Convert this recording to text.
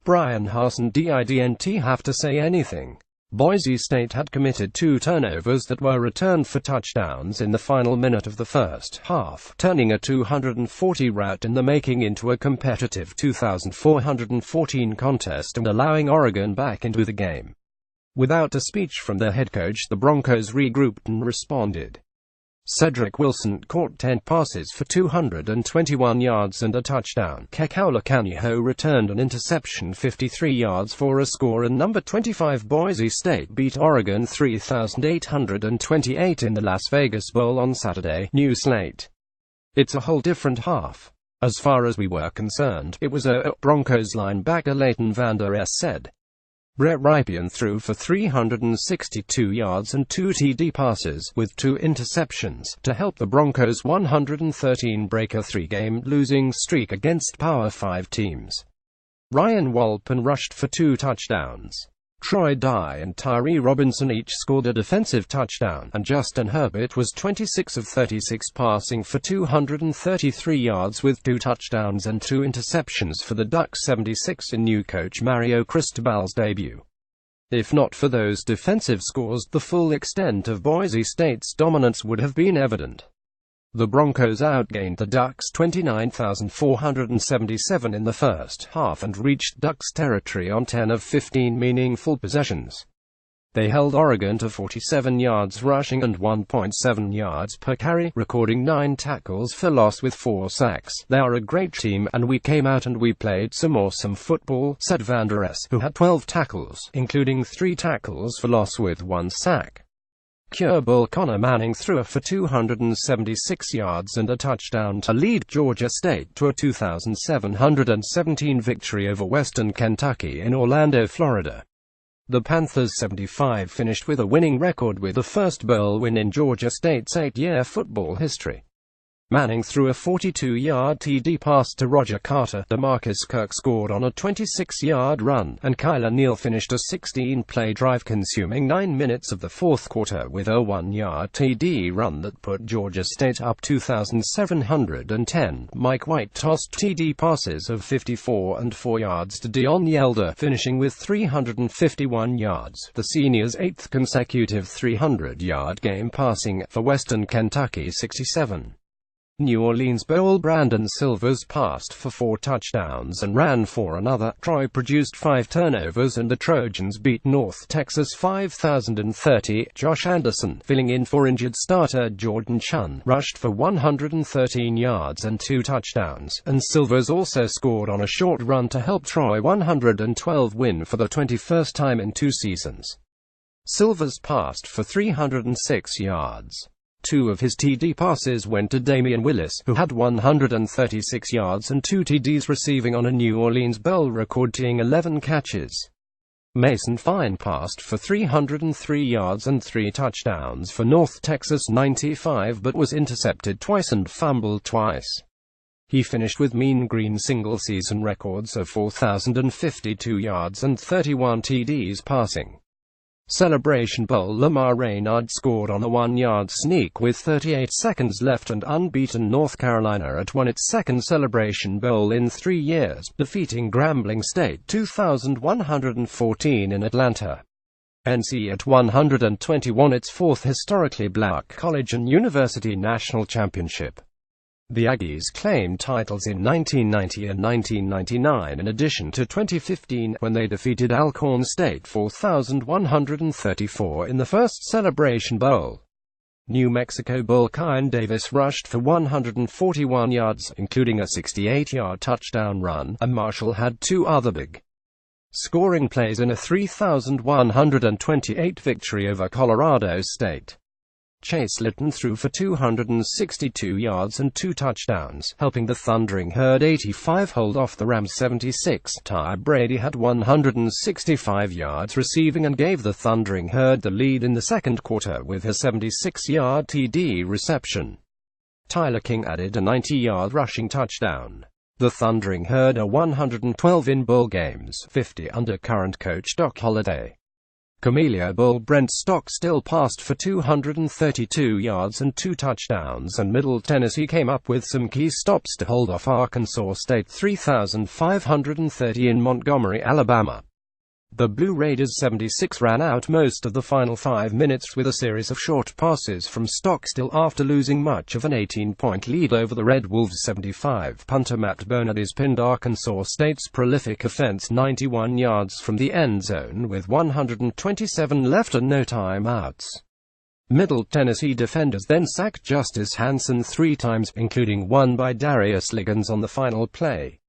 Brian Harsin didn't have to say anything. Boise State had committed 2 turnovers that were returned for touchdowns in the final minute of the first half, turning a 240 rout in the making into a competitive 2,414 contest and allowing Oregon back into the game. Without a speech from their head coach, the Broncos regrouped and responded. Cedric Wilson caught 10 passes for 221 yards and a touchdown. Kekaula Kaniho returned an interception 53 yards for a score, and number 25 Boise State beat Oregon 3,828 in the Las Vegas Bowl on Saturday. New slate. It's a whole different half. As far as we were concerned, it was a Broncos linebacker Leighton Vander Esch said. Brett Rypien threw for 362 yards and 2 TD passes, with 2 interceptions, to help the Broncos' 113 break a 3-game losing streak against Power 5 teams. Ryan Walton rushed for 2 touchdowns. Troy Dye and Tyree Robinson each scored a defensive touchdown, and Justin Herbert was 26 of 36 passing for 233 yards with 2 touchdowns and 2 interceptions for the Ducks' 76 in new coach Mario Cristobal's debut. If not for those defensive scores, the full extent of Boise State's dominance would have been evident. The Broncos outgained the Ducks 29,477 in the first half and reached Ducks territory on 10 of 15 meaningful possessions. They held Oregon to 47 yards rushing and 1.7 yards per carry, recording 9 tackles for loss with 4 sacks. "They are a great team, and we came out and we played some awesome football," said Vander Esch, who had 12 tackles, including 3 tackles for loss with 1 sack. Bull Connor Manning threw for 276 yards and a touchdown to lead Georgia State to a 2,717 victory over Western Kentucky in Orlando, Florida. The Panthers' 75 finished with a winning record, with the first bowl win in Georgia State's 8-year football history. Manning threw a 42-yard TD pass to Roger Carter. DeMarcus Kirk scored on a 26-yard run, and Kyler Neal finished a 16-play drive consuming 9 minutes of the fourth quarter with a 1-yard TD run that put Georgia State up 2,710. Mike White tossed TD passes of 54 and 4 yards to Deon Yelder, finishing with 351 yards, the senior's 8th consecutive 300-yard game, passing for Western Kentucky 67. New Orleans Bowl: Brandon Silvers passed for 4 touchdowns and ran for another. Troy produced 5 turnovers and the Trojans beat North Texas 5,030. Josh Anderson, filling in for injured starter Jordan Chunn, rushed for 113 yards and 2 touchdowns, and Silvers also scored on a short run to help Troy 112 win for the 21st time in 2 seasons. Silvers passed for 306 yards. 2 of his TD passes went to Damian Willis, who had 136 yards and 2 TDs, receiving on a New Orleans Bowl record-tying 11 catches. Mason Fine passed for 303 yards and 3 touchdowns for North Texas 95, but was intercepted twice and fumbled twice. He finished with Mean Green single-season records of 4,052 yards and 31 TDs passing. Celebration Bowl: Lamar Raynard scored on a 1-yard sneak with 38 seconds left, and unbeaten North Carolina had won its 2nd Celebration Bowl in 3 years, defeating Grambling State 2,114 in Atlanta. NC at 120 won its 4th historically black college and university national championship. The Aggies claimed titles in 1990 and 1999 in addition to 2015, when they defeated Alcorn State 4,134 in the first Celebration Bowl. New Mexico Bowl: Kyan Davis rushed for 141 yards, including a 68-yard touchdown run, and Marshall had 2 other big scoring plays in a 3,128 victory over Colorado State. Chase Litton threw for 262 yards and 2 touchdowns, helping the Thundering Herd 85 hold off the Rams 76. Ty Brady had 165 yards receiving and gave the Thundering Herd the lead in the second quarter with a 76-yard TD reception. Tyler King added a 90-yard rushing touchdown. The Thundering Herd are 112 in bowl games, 50 under current coach Doc Holliday. Camellia Bull Brent Stockstill passed for 232 yards and 2 touchdowns, and Middle Tennessee came up with some key stops to hold off Arkansas State 3,530 in Montgomery, Alabama. The Blue Raiders 76 ran out most of the final 5 minutes with a series of short passes from Stockstill after losing much of an 18-point lead over the Red Wolves. 75 punter Matt Bernardes pinned Arkansas State's prolific offense 91 yards from the end zone with 127 left and no timeouts. Middle Tennessee defenders then sacked Justice Hanson 3 times, including one by Darius Liggins on the final play.